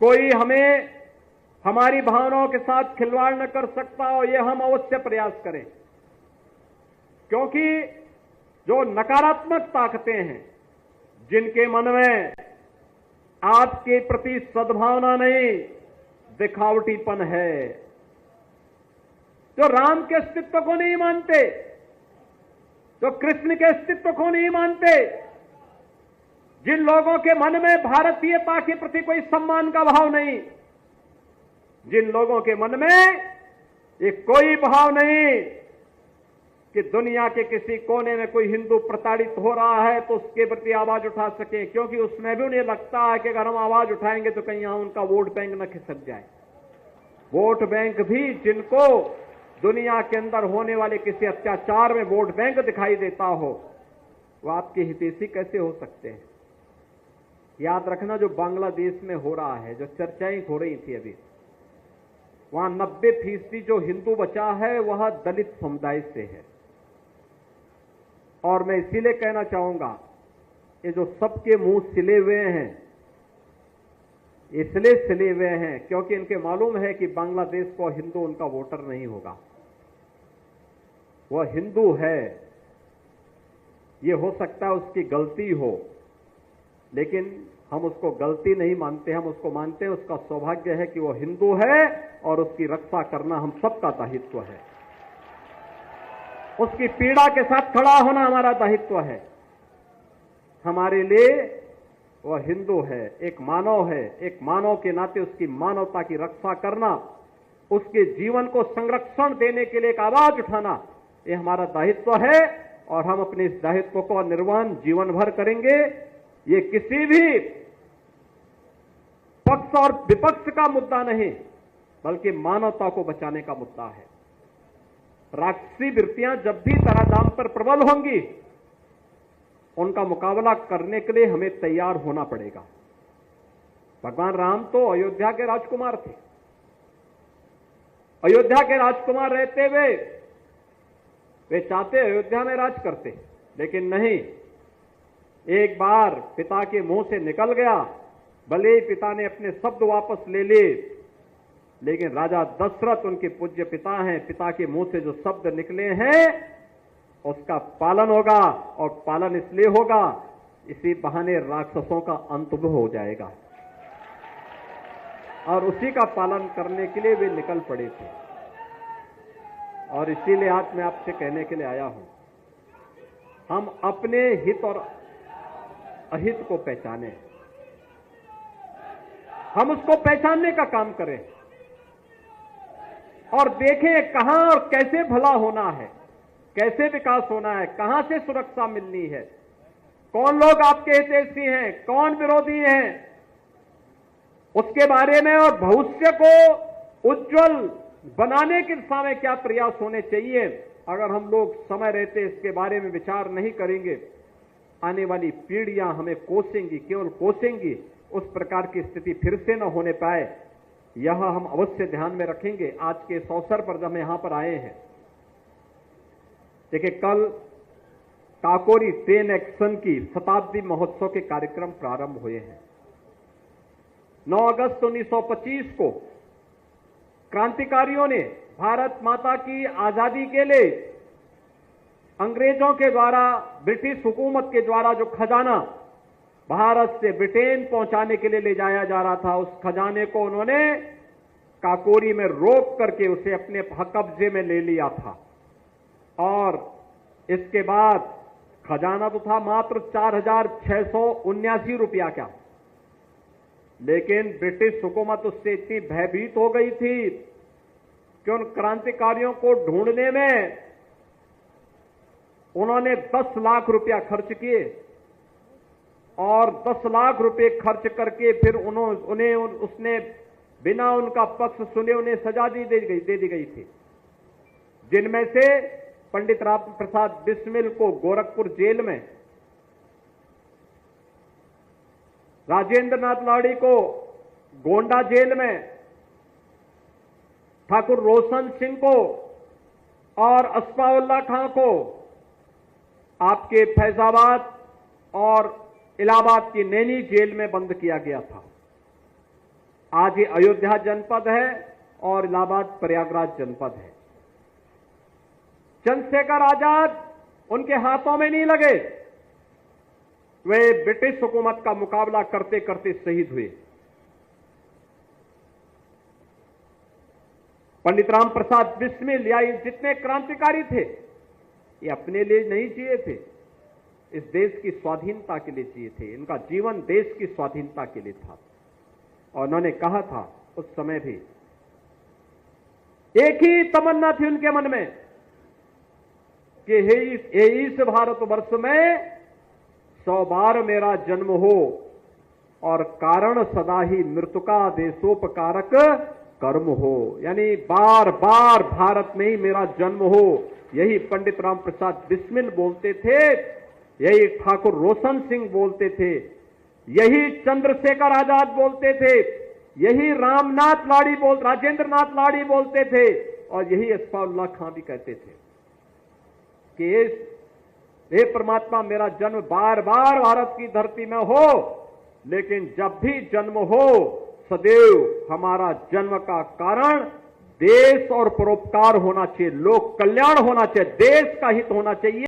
कोई हमें हमारी भावनाओं के साथ खिलवाड़ न कर सकता और यह हम अवश्य प्रयास करें, क्योंकि जो नकारात्मक ताकतें हैं, जिनके मन में आपके प्रति सद्भावना नहीं, दिखावटीपन है, जो राम के अस्तित्व को नहीं मानते, जो कृष्ण के अस्तित्व को नहीं मानते, जिन लोगों के मन में भारतीयता के प्रति कोई सम्मान का भाव नहीं, जिन लोगों के मन में ये कोई भाव नहीं कि दुनिया के किसी कोने में कोई हिंदू प्रताड़ित हो रहा है तो उसके प्रति आवाज उठा सके, क्योंकि उसमें भी उन्हें लगता है कि अगर हम आवाज उठाएंगे तो कहीं यहां उनका वोट बैंक न खिसक जाए। वोट बैंक भी जिनको दुनिया के अंदर होने वाले किसी अत्याचार में वोट बैंक दिखाई देता हो, वो आपके हितैषी कैसे हो सकते हैं? याद रखना, जो बांग्लादेश में हो रहा है, जो चर्चाएं हो रही थी अभी, वहां 90% जो हिंदू बचा है वह दलित समुदाय से है। और मैं इसीलिए कहना चाहूंगा, ये जो सबके मुंह सिले हुए हैं, इसलिए सिले हुए हैं क्योंकि इनके मालूम है कि बांग्लादेश को हिंदू उनका वोटर नहीं होगा। वह हिंदू है, ये हो सकता है उसकी गलती हो, लेकिन हम उसको गलती नहीं मानते, हम उसको मानते हैं उसका सौभाग्य है कि वो हिंदू है और उसकी रक्षा करना हम सबका दायित्व है। उसकी पीड़ा के साथ खड़ा होना हमारा दायित्व है। हमारे लिए वह हिंदू है, एक मानव है, एक मानव के नाते उसकी मानवता की रक्षा करना, उसके जीवन को संरक्षण देने के लिए एक आवाज उठाना, ये हमारा दायित्व है और हम अपने इस दायित्व को निर्वहन जीवन भर करेंगे। ये किसी भी पक्ष और विपक्ष का मुद्दा नहीं, बल्कि मानवता को बचाने का मुद्दा है। राक्षसी वृत्तियां जब भी धराधाम पर प्रबल होंगी, उनका मुकाबला करने के लिए हमें तैयार होना पड़ेगा। भगवान राम तो अयोध्या के राजकुमार थे। अयोध्या के राजकुमार रहते हुए वे चाहते अयोध्या में राज करते, लेकिन नहीं, एक बार पिता के मुंह से निकल गया, भले ही पिता ने अपने शब्द वापस ले लिए, लेकिन राजा दशरथ उनके पूज्य पिता हैं, पिता के मुंह से जो शब्द निकले हैं उसका पालन होगा, और पालन इसलिए होगा, इसी बहाने राक्षसों का अंत भी हो जाएगा। और उसी का पालन करने के लिए वे निकल पड़े थे। और इसीलिए आज मैं आपसे कहने के लिए आया हूं, हम अपने हित और अहित को पहचाने, हम उसको पहचानने का काम करें और देखें कहां और कैसे भला होना है, कैसे विकास होना है, कहां से सुरक्षा मिलनी है, कौन लोग आपके हितैषी हैं, कौन विरोधी हैं, उसके बारे में, और भविष्य को उज्जवल बनाने की दिशा में क्या प्रयास होने चाहिए। अगर हम लोग समय रहते इसके बारे में विचार नहीं करेंगे, आने वाली पीढ़ियां हमें कोसेंगी, केवल कोसेंगी, उस प्रकार की स्थिति फिर से न होने पाए, यह हम अवश्य ध्यान में रखेंगे। आज के इस अवसर पर जब हम यहां पर आए हैं, देखिए कल काकोरी ट्रेन एक्शन की शताब्दी महोत्सव के कार्यक्रम प्रारंभ हुए हैं। 9 अगस्त 1925 को क्रांतिकारियों ने भारत माता की आजादी के लिए अंग्रेजों के द्वारा, ब्रिटिश हुकूमत के द्वारा जो खजाना भारत से ब्रिटेन पहुंचाने के लिए ले जाया जा रहा था, उस खजाने को उन्होंने काकोरी में रोक करके उसे अपने कब्जे में ले लिया था। और इसके बाद खजाना तो था मात्र 4,679 रुपया का, लेकिन ब्रिटिश हुकूमत उससे इतनी भयभीत हो गई थी कि उन क्रांतिकारियों को ढूंढने में उन्होंने 10 लाख रुपया खर्च किए, और 10 लाख रुपए खर्च करके फिर उन्हें उसने बिना उनका पक्ष सुने उन्हें सजा दे दी गई थी, जिनमें से पंडित राम प्रसाद बिस्मिल को गोरखपुर जेल में, राजेंद्र नाथ लाड़ी को गोंडा जेल में, ठाकुर रोशन सिंह को और असफाउल्लाह खां को आपके फैजाबाद और इलाहाबाद की नैनी जेल में बंद किया गया था। आज ये अयोध्या जनपद है और इलाहाबाद प्रयागराज जनपद है। चंद्रशेखर आजाद उनके हाथों में नहीं लगे, वे ब्रिटिश हुकूमत का मुकाबला करते करते शहीद हुए। पंडित राम प्रसाद बिस्मिल या जितने क्रांतिकारी थे, ये अपने लिए नहीं जिए थे, इस देश की स्वाधीनता के लिए जिए थे। इनका जीवन देश की स्वाधीनता के लिए था। और उन्होंने कहा था उस समय भी, एक ही तमन्ना थी उनके मन में कि हे इस भारतवर्ष में 100 बार मेरा जन्म हो और कारण सदा ही मृत्यु का देशोपकारक कर्म हो। यानी बार बार भारत में ही मेरा जन्म हो। यही पंडित राम प्रसाद बिस्मिल बोलते थे, यही ठाकुर रोशन सिंह बोलते थे, यही चंद्रशेखर आजाद बोलते थे, यही राजेंद्र नाथ लाड़ी बोलते थे, और यही असफाउल्लाह खां भी कहते थे कि हे परमात्मा, मेरा जन्म बार बार भारत की धरती में हो, लेकिन जब भी जन्म हो सदैव हमारा जन्म का कारण देश और परोपकार होना चाहिए, लोक कल्याण होना चाहिए, देश का हित होना चाहिए।